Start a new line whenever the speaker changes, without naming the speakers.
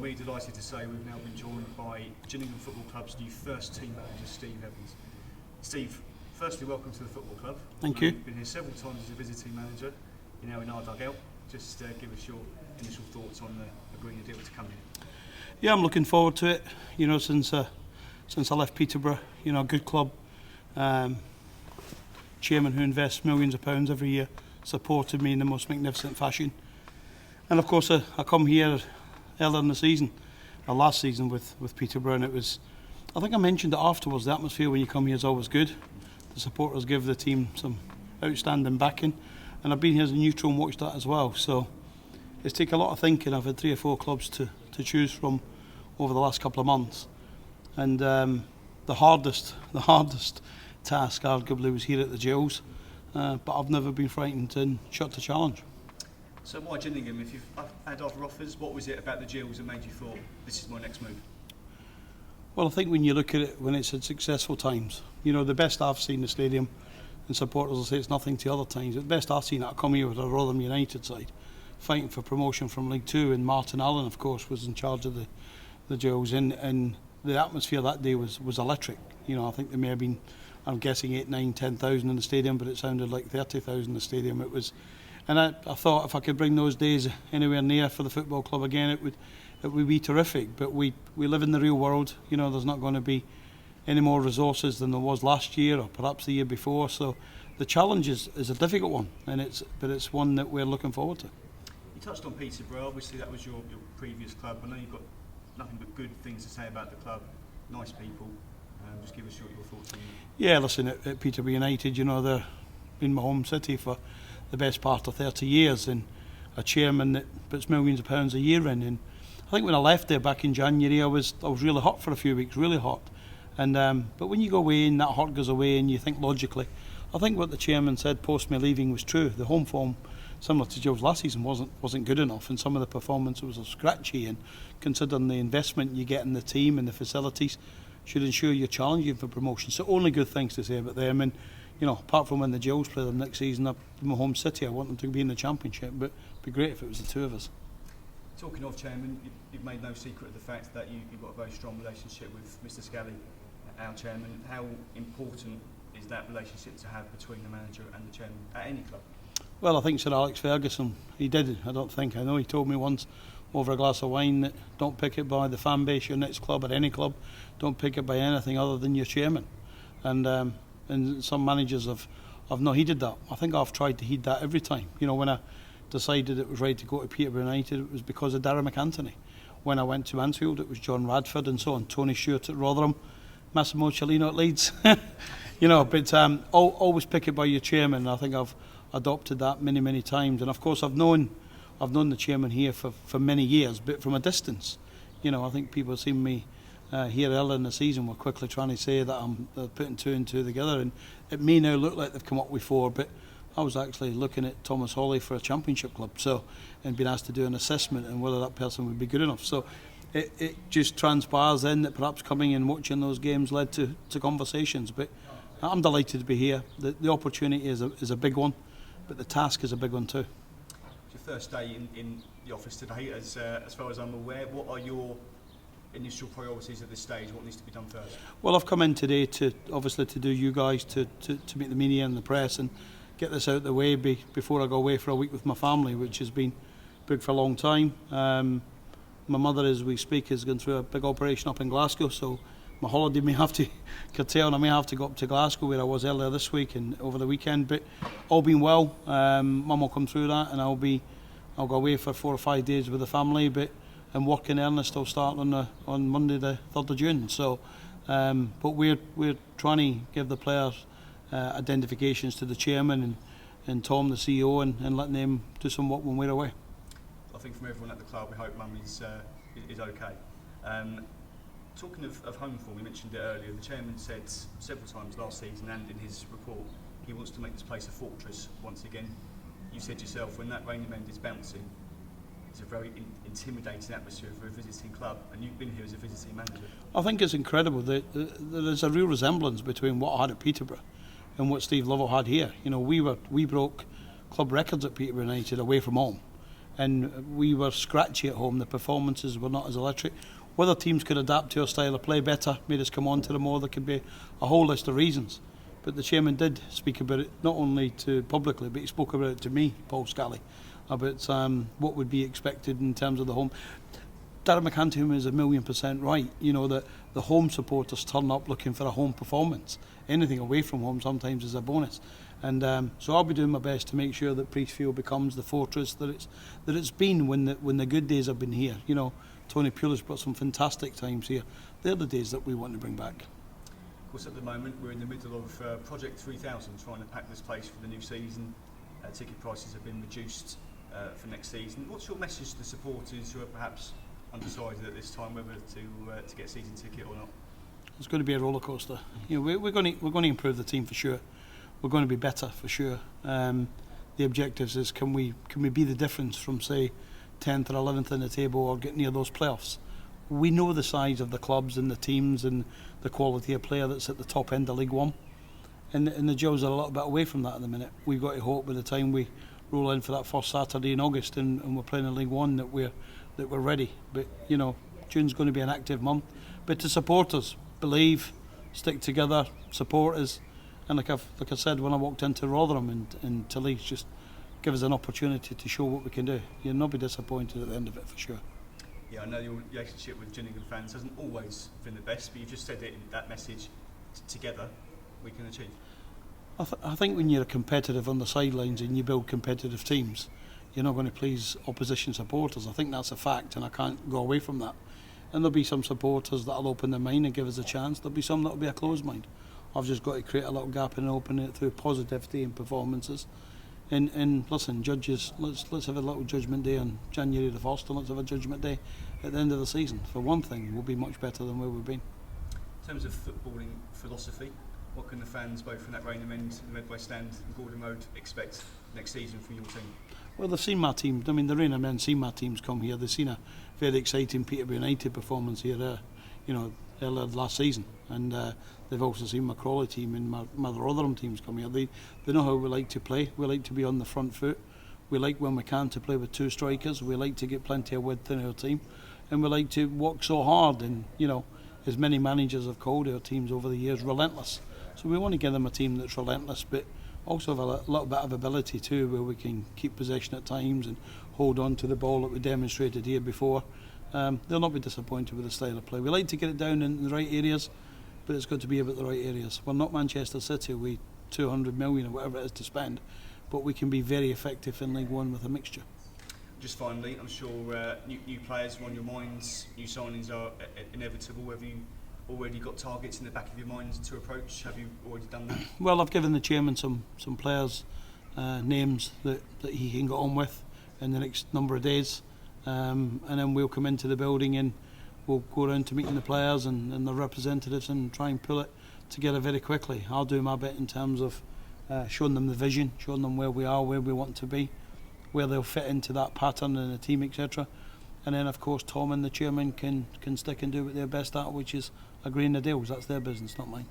we're delighted to say we've now been joined by Gillingham Football Club's new first team manager, Steve Evans. Steve, firstly, welcome to the football club.
Thank you.
You've been here several times as a visiting manager. You're now in our dugout. Just give us your initial thoughts on agreeing a deal to come here.
Yeah, I'm looking forward to it. You know, since I left Peterborough, you know, good club, chairman who invests millions of pounds every year, supported me in the most magnificent fashion. And of course, I come here earlier in the season, last season with Peterborough, and it was, I think I mentioned it afterwards, the atmosphere when you come here is always good. The supporters give the team some outstanding backing, and I've been here as a neutral and watched that as well. So it's taken a lot of thinking. I've had 3 or 4 clubs to choose from over the last couple of months, and the hardest task arguably was here at the Gills, but I've never been frightened and shut to challenge.
So why Gillingham? If you've had other offers, what was it about the Gills that made you thought, this is my next move?
Well, I think when you look at it, when it's at successful times, you know, the best I've seen the stadium, and supporters will say it's nothing to other times, but the best I've seen it, I come here with a Rotherham United side, fighting for promotion from League 2, and Martin Allen, of course, was in charge of the Gills, and the atmosphere that day was electric. You know, I think there may have been, I'm guessing 8, 9, 10,000 in the stadium, but it sounded like 30,000 in the stadium. It was, and I thought if I could bring those days anywhere near for the football club again, it would be terrific. But we live in the real world. You know, there's not going to be any more resources than there was last year or perhaps the year before. So the challenge is a difficult one, but it's one that we're looking forward to.
You touched on Peterborough. Obviously, that was your previous club. I know you've got nothing but good things to say about the club. Nice people. Just give us your thoughts on that.
Yeah, listen, at Peterborough United, you know, they've been my home city for the best part of 30 years, and a chairman that puts millions of pounds a year in. And I think when I left there back in January, I was really hot for a few weeks, really hot. And but when you go away and that hot goes away, and you think logically, I think what the chairman said post me leaving was true. The home form, similar to Gills last season, wasn't good enough, and some of the performance was scratchy. And considering the investment you get in the team and the facilities, should ensure you're challenging for promotion. So only good things to say about them. And you know, apart from when the Gills play them next season up in my home city, I want them to be in the Championship. But it'd be great if it was the two of us.
Talking of chairman, you've made no secret of the fact that you've got a very strong relationship with Mr. Scally, our chairman. How important is that relationship to have between the manager and the chairman at any club?
Well, I think Sir Alex Ferguson, he did. I know he told me once over a glass of wine that don't pick it by the fan base, your next club or any club, don't pick it by anything other than your chairman. And some managers have not heeded that. I think I've tried to heed that every time. You know, when I decided it was right to go to Peterborough United, it was because of Darren McAntony. When I went to Mansfield, it was John Radford and so on, Tony Stewart at Rotherham, Massimo Cellino at Leeds. You know, but always pick it by your chairman. I think I've adopted that many times. And of course, I've known the chairman here for many years, but from a distance. You know, I think people have seen me here earlier in the season were quickly trying to say that I'm putting 2 and 2 together, and it may now look like they've come up with 4, but I was actually looking at Thomas Hawley for a Championship club, so, and being asked to do an assessment and whether that person would be good enough. So it just transpires then that perhaps coming and watching those games led to conversations. But I'm delighted to be here. The opportunity is a big one, but the task is a big one too.
It's your first day in the office today, as far as I'm aware. What are your initial priorities at this stage? What needs to be done first? Well,
I've come in today to do you guys, to meet the media and the press and get this out of the way before I go away for a week with my family, which has been big for a long time. My mother, as we speak, is going through a big operation up in Glasgow, so my holiday may have to curtail and I may have to go up to Glasgow, where I was earlier this week and over the weekend. But all being well, Mum will come through that, and I'll go away for 4 or 5 days with the family, and work in earnest. I'll start on Monday the 3rd of June. So, but we're trying to give the players identifications to the chairman and Tom, the CEO, and letting them do some work when we're away.
I think from everyone at the club, we hope Mum is okay. Talking of home form, we mentioned it earlier. The chairman said several times last season and in his report, he wants to make this place a fortress once again. You said yourself, when that rain event is bouncing, it's a very intimidating atmosphere for a visiting club, and you've been here as a visiting manager. I think
it's incredible. There is a real resemblance between what I had at Peterborough and what Steve Lovell had here. You know, we broke club records at Peterborough United away from home, and we were scratchy at home. The performances were not as electric. Whether teams could adapt to our style of play better, made us come on to them more, there could be a whole list of reasons. But the chairman did speak about it, not only to publicly, but he spoke about it to me, Paul Scally, about what would be expected in terms of the home. Darren McCantum is 1,000,000% right. You know, that the home supporters turn up looking for a home performance. Anything away from home sometimes is a bonus. And so I'll be doing my best to make sure that Priestfield becomes the fortress that it's been when the good days have been here. You know, Tony Pulis brought some fantastic times here. They're the days that we want to bring back.
Of course, at the moment we're in the middle of Project 3000, trying to pack this place for the new season. Ticket prices have been reduced for next season. What's your message to the supporters who are perhaps undecided at this time whether to get a season ticket or not?
It's going to be a roller coaster. You know, we're going to improve the team for sure. We're going to be better for sure. The objectives is can we be the difference from say 10th or 11th in the table or get near those playoffs. We know the size of the clubs and the teams and the quality of player that's at the top end of League One, and the Gills are a little bit away from that at the minute. We've got to hope by the time we roll in for that first Saturday in August and we're playing in League One that we're ready. But you know, June's going to be an active month. But to supporters, believe, stick together, support us. And like I said when I walked into Rotherham and to Leeds, just give us an opportunity to show what we can do. You'll not be disappointed at the end of it for sure.
Yeah, I know your relationship with Gillingham fans hasn't always been the best, but you've just said it in that message, together we can achieve.
I think when you're competitive on the sidelines and you build competitive teams, you're not going to please opposition supporters. I think that's a fact, and I can't go away from that. And there'll be some supporters that'll open their mind and give us a chance. There'll be some that'll be a closed mind. I've just got to create a little gap and open it through positivity and performances. And listen, judges, let's have a little judgment day on January the 1st, and let's have a judgment day at the end of the season. For one thing, we'll be much better than where we've been.
In terms of footballing philosophy, what can the fans both from that Rainham end, the Medway Stand and Gordon Road expect next season from your team?
Well, they've seen my team. I mean, the Rainham men seen my teams come here. They've seen a very exciting Peterborough United performance here, earlier last season, and they've also seen my Crawley team and my Rotherham teams come here. They know how we like to play. We like to be on the front foot. We like when we can to play with two strikers. We like to get plenty of width in our team, and we like to work so hard. And you know, as many managers have called our teams over the years, relentless. So we want to give them a team that's relentless, but also have a little bit of ability too, where we can keep possession at times and hold on to the ball that we demonstrated here before. They'll not be disappointed with the style of play. We like to get it down in the right areas, but it's got to be about the right areas. We're not Manchester City, we 200 million or whatever it is to spend, but we can be very effective in League One with a mixture.
Just finally, I'm sure new players are on your minds, new signings are inevitable. Have you already got targets in the back of your minds to approach? Have you already done that?
Well, I've given the chairman some players' names that he can get on with in the next number of days, and then we'll come into the building and we'll go around to meeting the players and the representatives and try and pull it together very quickly. I'll do my bit in terms of showing them the vision, showing them where we are, where we want to be, where they'll fit into that pattern in the team, etc. And then, of course, Tom and the chairman can stick and do what they're best at, which is agreeing the deals. That's their business, not mine.